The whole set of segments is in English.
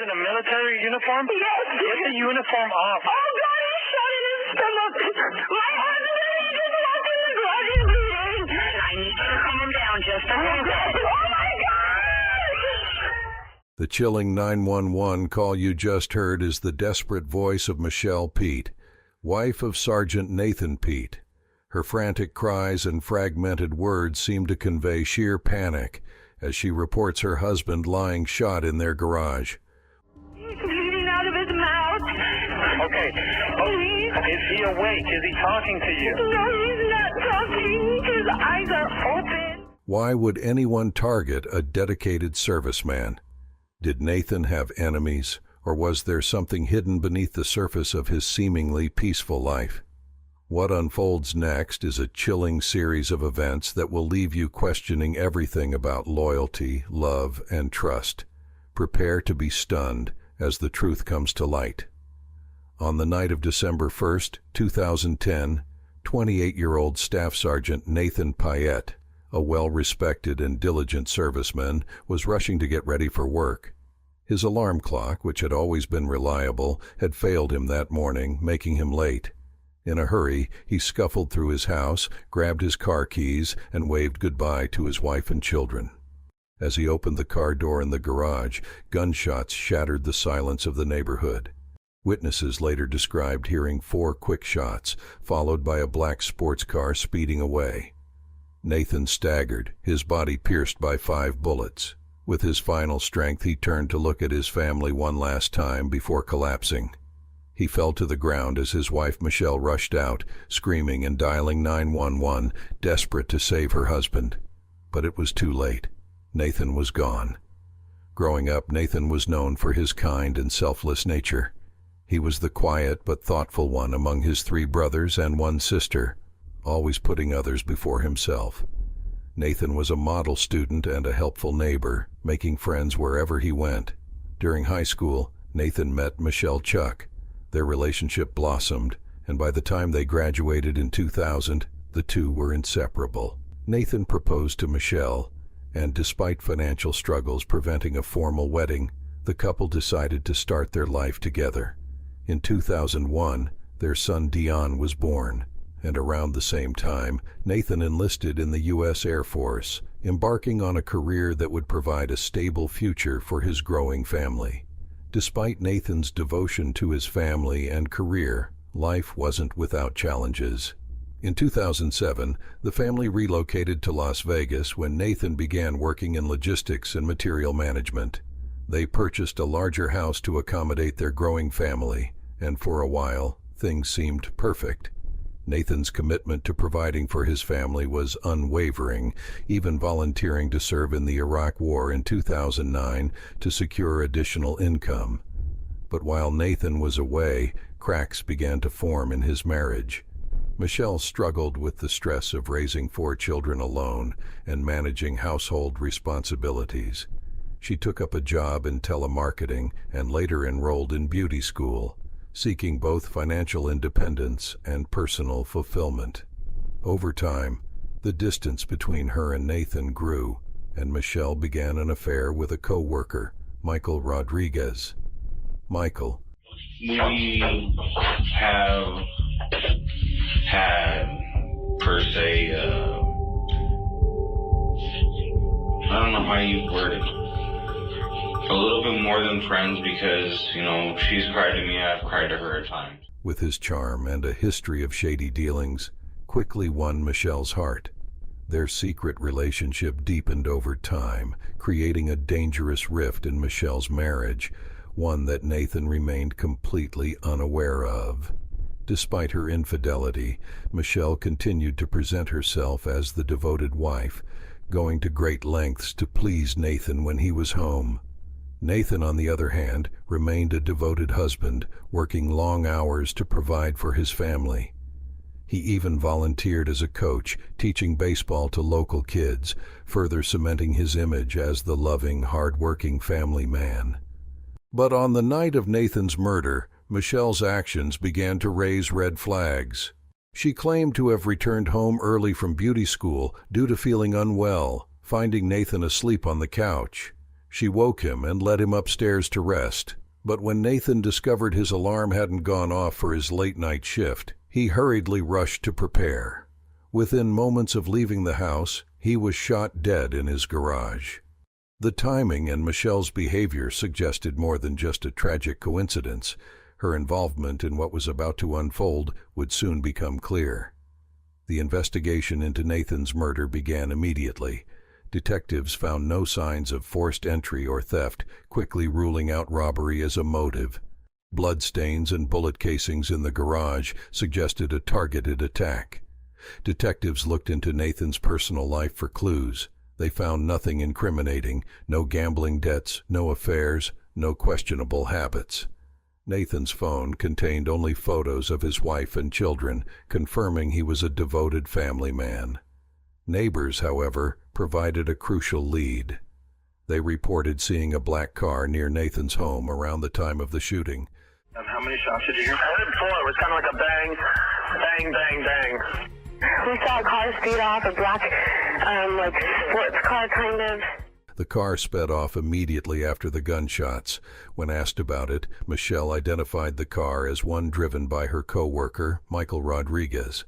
in a military uniform? Yes. Get the uniform off. Oh, God, he's shot in his stomach. My husband, he just walked in the garage. He's bleeding. I need you to calm down just a little bit. Oh, my God! The chilling 911 call you just heard is the desperate voice of Michelle Paet, wife of Sergeant Nathan Paet. Her frantic cries and fragmented words seem to convey sheer panic as she reports her husband lying shot in their garage. He's bleeding out of his mouth. Okay. Is he awake? Is he talking to you? No, he's not talking. His eyes are open. Why would anyone target a dedicated serviceman? Did Nathan have enemies, or was there something hidden beneath the surface of his seemingly peaceful life? What unfolds next is a chilling series of events that will leave you questioning everything about loyalty, love, and trust. Prepare to be stunned as the truth comes to light. On the night of December 1st, 2010, 28-year-old Staff Sergeant Nathan Paet, a well-respected and diligent serviceman, was rushing to get ready for work. His alarm clock, which had always been reliable, had failed him that morning, making him late. In a hurry, he scuffled through his house, grabbed his car keys, and waved goodbye to his wife and children. As he opened the car door in the garage, gunshots shattered the silence of the neighborhood. Witnesses later described hearing 4 quick shots, followed by a black sports car speeding away. Nathan staggered, his body pierced by 5 bullets. With his final strength, he turned to look at his family one last time before collapsing. He fell to the ground as his wife Michelle rushed out, screaming and dialing 911, desperate to save her husband. But it was too late. Nathan was gone. Growing up, Nathan was known for his kind and selfless nature. He was the quiet but thoughtful one among his 3 brothers and 1 sister, always putting others before himself. Nathan was a model student and a helpful neighbor, making friends wherever he went. During high school, Nathan met Michelle Chuck. Their relationship blossomed, and by the time they graduated in 2000, the two were inseparable. Nathan proposed to Michelle, and despite financial struggles preventing a formal wedding, the couple decided to start their life together. In 2001, their son Dion was born, and around the same time, Nathan enlisted in the U.S. Air Force, embarking on a career that would provide a stable future for his growing family. Despite Nathan's devotion to his family and career, life wasn't without challenges. In 2007, the family relocated to Las Vegas when Nathan began working in logistics and material management. They purchased a larger house to accommodate their growing family, and for a while, things seemed perfect. Nathan's commitment to providing for his family was unwavering, even volunteering to serve in the Iraq War in 2009 to secure additional income. But while Nathan was away, cracks began to form in his marriage. Michelle struggled with the stress of raising 4 children alone and managing household responsibilities. She took up a job in telemarketing and later enrolled in beauty school, seeking both financial independence and personal fulfillment. Over time, the distance between her and Nathan grew, and Michelle began an affair with a co-worker, Michael Rodriguez. Michael: We have had, per se, I don't know how you word it, a little bit more than friends because, she's cried to me, I've cried to her at times. With his charm and a history of shady dealings, quickly won Michelle's heart. Their secret relationship deepened over time, creating a dangerous rift in Michelle's marriage, one that Nathan remained completely unaware of. Despite her infidelity, Michelle continued to present herself as the devoted wife, going to great lengths to please Nathan when he was home. Nathan, on the other hand, remained a devoted husband, working long hours to provide for his family. He even volunteered as a coach, teaching baseball to local kids, further cementing his image as the loving, hard-working family man. But on the night of Nathan's murder, Michelle's actions began to raise red flags. She claimed to have returned home early from beauty school due to feeling unwell, finding Nathan asleep on the couch. She woke him and led him upstairs to rest, but when Nathan discovered his alarm hadn't gone off for his late-night shift, he hurriedly rushed to prepare. Within moments of leaving the house, he was shot dead in his garage. The timing and Michelle's behavior suggested more than just a tragic coincidence. Her involvement in what was about to unfold would soon become clear. The investigation into Nathan's murder began immediately. Detectives found no signs of forced entry or theft, quickly ruling out robbery as a motive. Bloodstains and bullet casings in the garage suggested a targeted attack. Detectives looked into Nathan's personal life for clues. They found nothing incriminating, no gambling debts, no affairs, no questionable habits. Nathan's phone contained only photos of his wife and children, confirming he was a devoted family man. Neighbors, however, provided a crucial lead. They reported seeing a black car near Nathan's home around the time of the shooting. And how many shots did you hear? I heard 4. It was kind of like a bang, bang, bang, bang. We saw a car speed off, a black, sports car kind of. The car sped off immediately after the gunshots. When asked about it, Michelle identified the car as one driven by her co-worker, Michael Rodriguez.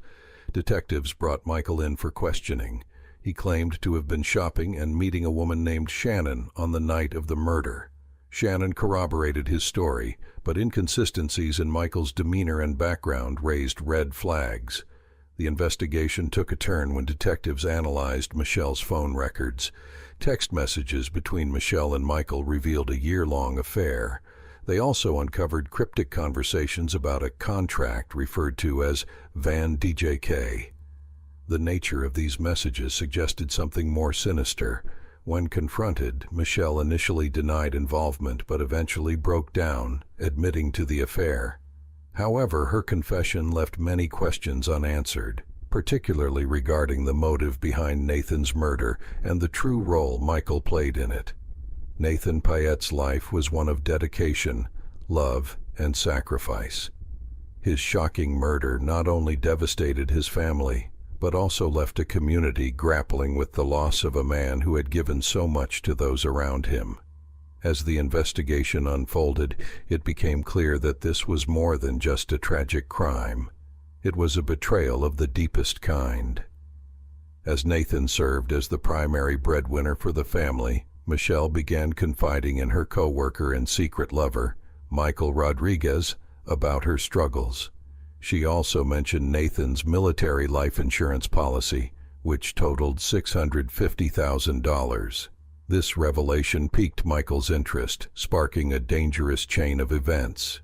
Detectives brought Michael in for questioning. He claimed to have been shopping and meeting a woman named Shannon on the night of the murder. Shannon corroborated his story, but inconsistencies in Michael's demeanor and background raised red flags. The investigation took a turn when detectives analyzed Michelle's phone records. Text messages between Michelle and Michael revealed a year-long affair. They also uncovered cryptic conversations about a contract referred to as Van DJK. The nature of these messages suggested something more sinister. When confronted, Michelle initially denied involvement but eventually broke down, admitting to the affair. However, her confession left many questions unanswered, particularly regarding the motive behind Nathan's murder and the true role Michael played in it. Nathan Paet's life was one of dedication, love, and sacrifice. His shocking murder not only devastated his family, but also left a community grappling with the loss of a man who had given so much to those around him. As the investigation unfolded, it became clear that this was more than just a tragic crime. It was a betrayal of the deepest kind. As Nathan served as the primary breadwinner for the family, Michelle began confiding in her co-worker and secret lover, Michael Rodriguez, about her struggles. She also mentioned Nathan's military life insurance policy, which totaled $650,000. This revelation piqued Michael's interest, sparking a dangerous chain of events.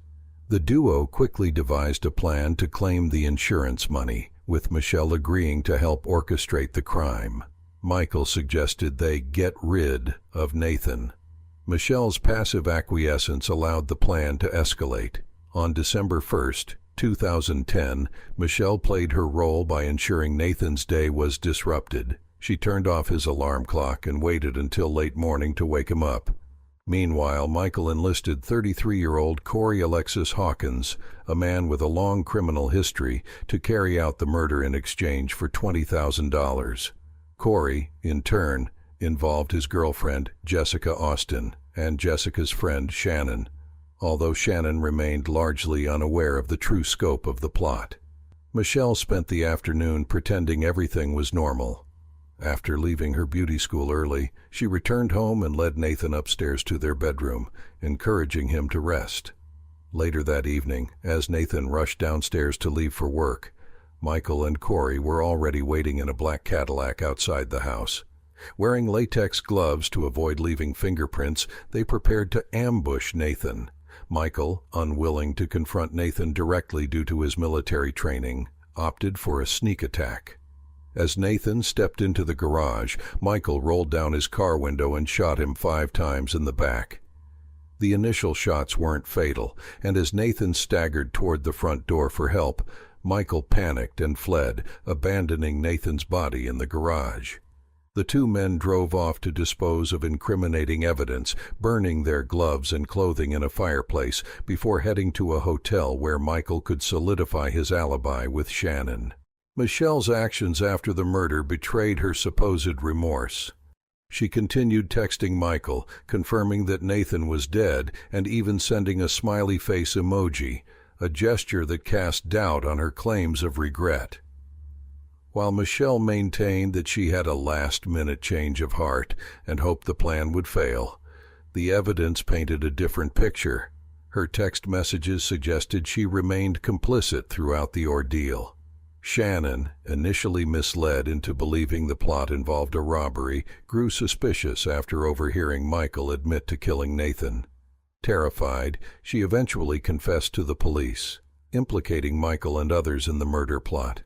The duo quickly devised a plan to claim the insurance money, with Michelle agreeing to help orchestrate the crime. Michael suggested they get rid of Nathan. Michelle's passive acquiescence allowed the plan to escalate. On December 1st, 2010, Michelle played her role by ensuring Nathan's day was disrupted. She turned off his alarm clock and waited until late morning to wake him up. Meanwhile, Michael enlisted 33-year-old Corey Alexis Hawkins, a man with a long criminal history, to carry out the murder in exchange for $20,000. Corey, in turn, involved his girlfriend, Jessica Austin, and Jessica's friend, Shannon, although Shannon remained largely unaware of the true scope of the plot. Michelle spent the afternoon pretending everything was normal. After leaving her beauty school early, she returned home and led Nathan upstairs to their bedroom, encouraging him to rest. Later that evening, as Nathan rushed downstairs to leave for work, Michael and Corey were already waiting in a black Cadillac outside the house. Wearing latex gloves to avoid leaving fingerprints, they prepared to ambush Nathan. Michael, unwilling to confront Nathan directly due to his military training, opted for a sneak attack. As Nathan stepped into the garage, Michael rolled down his car window and shot him 5 times in the back. The initial shots weren't fatal, and as Nathan staggered toward the front door for help, Michael panicked and fled, abandoning Nathan's body in the garage. The two men drove off to dispose of incriminating evidence, burning their gloves and clothing in a fireplace before heading to a hotel where Michael could solidify his alibi with Shannon. Michelle's actions after the murder betrayed her supposed remorse. She continued texting Michael, confirming that Nathan was dead and even sending a smiley face emoji, a gesture that cast doubt on her claims of regret. While Michelle maintained that she had a last-minute change of heart and hoped the plan would fail, the evidence painted a different picture. Her text messages suggested she remained complicit throughout the ordeal. Shannon, initially misled into believing the plot involved a robbery, grew suspicious after overhearing Michael admit to killing Nathan. Terrified, she eventually confessed to the police, implicating Michael and others in the murder plot.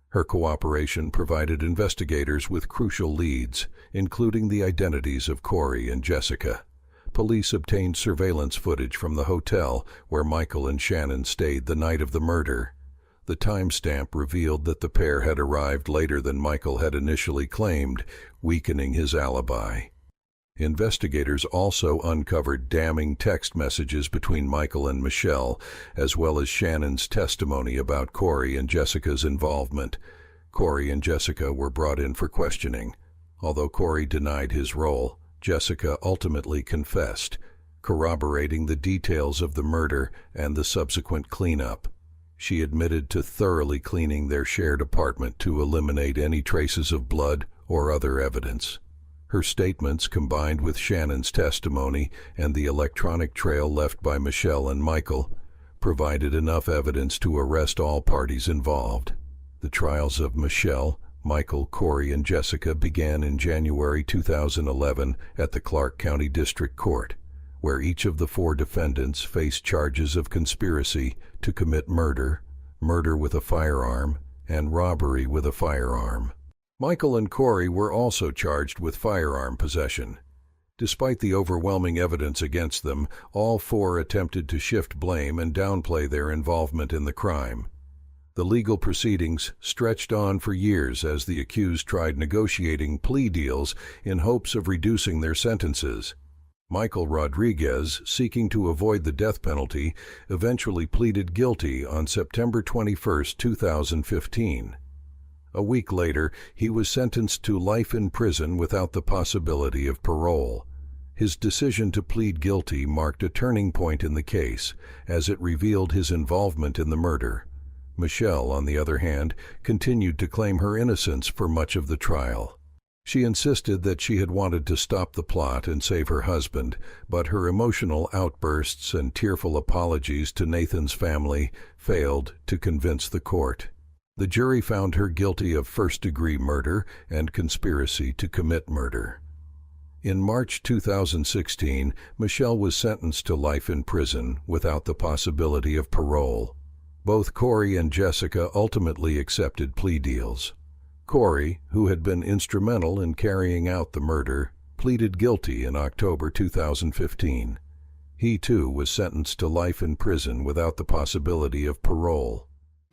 Her cooperation provided investigators with crucial leads, including the identities of Corey and Jessica. Police obtained surveillance footage from the hotel where Michael and Shannon stayed the night of the murder. The timestamp revealed that the pair had arrived later than Michael had initially claimed, weakening his alibi. Investigators also uncovered damning text messages between Michael and Michelle, as well as Shannon's testimony about Corey and Jessica's involvement. Corey and Jessica were brought in for questioning. Although Corey denied his role, Jessica ultimately confessed, corroborating the details of the murder and the subsequent cleanup. She admitted to thoroughly cleaning their shared apartment to eliminate any traces of blood or other evidence. Her statements, combined with Shannon's testimony and the electronic trail left by Michelle and Michael, provided enough evidence to arrest all parties involved. The trials of Michelle, Michael, Corey, and Jessica began in January 2011 at the Clark County District Court, where each of the 4 defendants faced charges of conspiracy to commit murder, murder with a firearm, and robbery with a firearm. Michael and Corey were also charged with firearm possession. Despite the overwhelming evidence against them, all 4 attempted to shift blame and downplay their involvement in the crime. The legal proceedings stretched on for years as the accused tried negotiating plea deals in hopes of reducing their sentences. Michael Rodriguez, seeking to avoid the death penalty, eventually pleaded guilty on September 21, 2015. A week later, he was sentenced to life in prison without the possibility of parole. His decision to plead guilty marked a turning point in the case, as it revealed his involvement in the murder. Michelle, on the other hand, continued to claim her innocence for much of the trial. She insisted that she had wanted to stop the plot and save her husband, but her emotional outbursts and tearful apologies to Nathan's family failed to convince the court. The jury found her guilty of first-degree murder and conspiracy to commit murder. In March 2016, Michelle was sentenced to life in prison without the possibility of parole. Both Corey and Jessica ultimately accepted plea deals. Corey, who had been instrumental in carrying out the murder, pleaded guilty in October 2015. He too was sentenced to life in prison without the possibility of parole.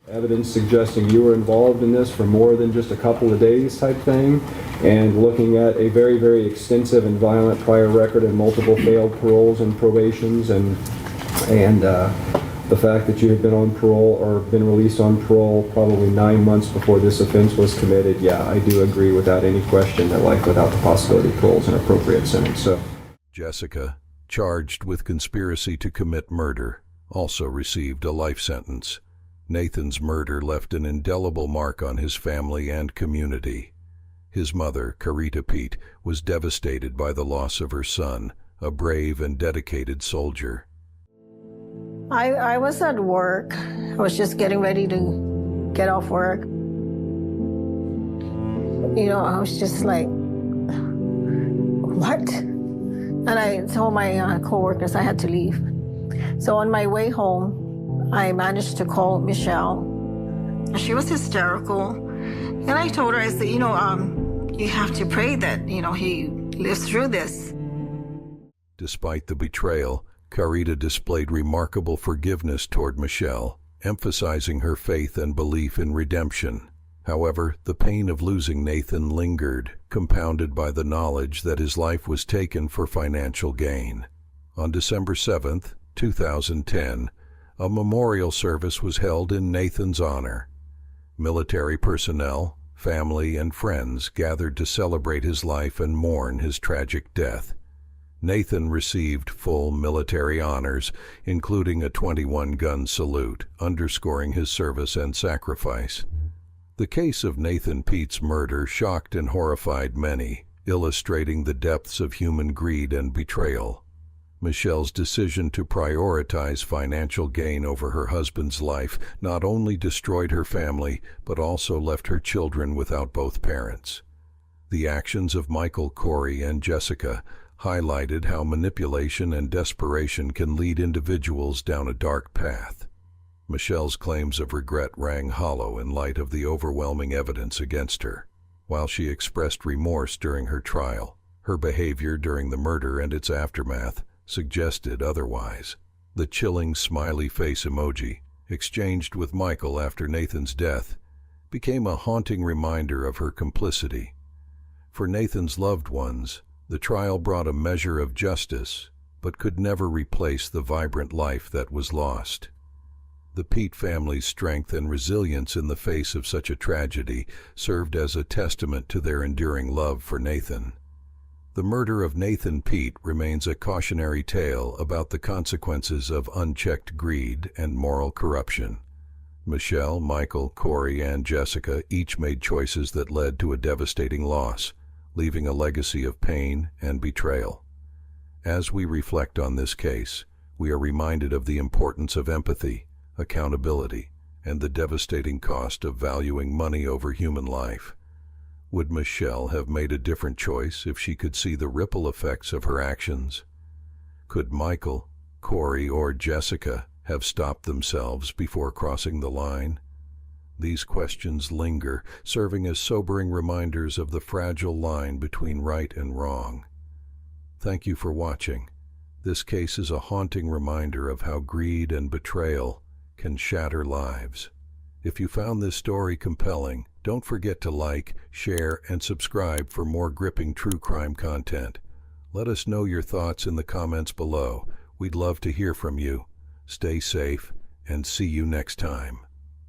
Evidence suggesting you were involved in this for more than just a couple of days type thing, and looking at a very, very extensive and violent prior record and multiple failed paroles and probations, and the fact that you had been on parole or been released on parole probably 9 months before this offense was committed, yeah, I do agree without any question that life without the possibility of parole is an appropriate sentence. So, Jessica, charged with conspiracy to commit murder, also received a life sentence. Nathan's murder left an indelible mark on his family and community. His mother, Sergeant Paet, was devastated by the loss of her son, a brave and dedicated soldier. I was at work. I was just getting ready to get off work. You know, I was just like, what? And I told my coworkers I had to leave. So on my way home, I managed to call Michelle. She was hysterical. And I told her, I said, you have to pray that, he lives through this. Despite the betrayal, Carita displayed remarkable forgiveness toward Michelle, emphasizing her faith and belief in redemption. However, the pain of losing Nathan lingered, compounded by the knowledge that his life was taken for financial gain. On December 7, 2010, a memorial service was held in Nathan's honor. Military personnel, Family and friends gathered to celebrate his life and mourn his tragic death. Nathan received full military honors, including a 21-gun salute, underscoring his service and sacrifice. The case of Nathan Paet's murder shocked and horrified many, illustrating the depths of human greed and betrayal. Michelle's decision to prioritize financial gain over her husband's life not only destroyed her family, but also left her children without both parents. The actions of Michael, Corey, and Jessica highlighted how manipulation and desperation can lead individuals down a dark path. Michelle's claims of regret rang hollow in light of the overwhelming evidence against her. While she expressed remorse during her trial, her behavior during the murder and its aftermath suggested otherwise. The chilling smiley face emoji, exchanged with Michael after Nathan's death, became a haunting reminder of her complicity. For Nathan's loved ones, the trial brought a measure of justice, but could never replace the vibrant life that was lost. The Paet family's strength and resilience in the face of such a tragedy served as a testament to their enduring love for Nathan. The murder of Nathan Paet remains a cautionary tale about the consequences of unchecked greed and moral corruption. Michelle, Michael, Corey, and Jessica each made choices that led to a devastating loss, leaving a legacy of pain and betrayal. As we reflect on this case, we are reminded of the importance of empathy, accountability, and the devastating cost of valuing money over human life. Would Michelle have made a different choice if she could see the ripple effects of her actions? Could Michael, Corey, or Jessica have stopped themselves before crossing the line? These questions linger, serving as sobering reminders of the fragile line between right and wrong. Thank you for watching. This case is a haunting reminder of how greed and betrayal can shatter lives. If you found this story compelling, don't forget to like, share, and subscribe for more gripping true crime content. Let us know your thoughts in the comments below. We'd love to hear from you. Stay safe, and see you next time.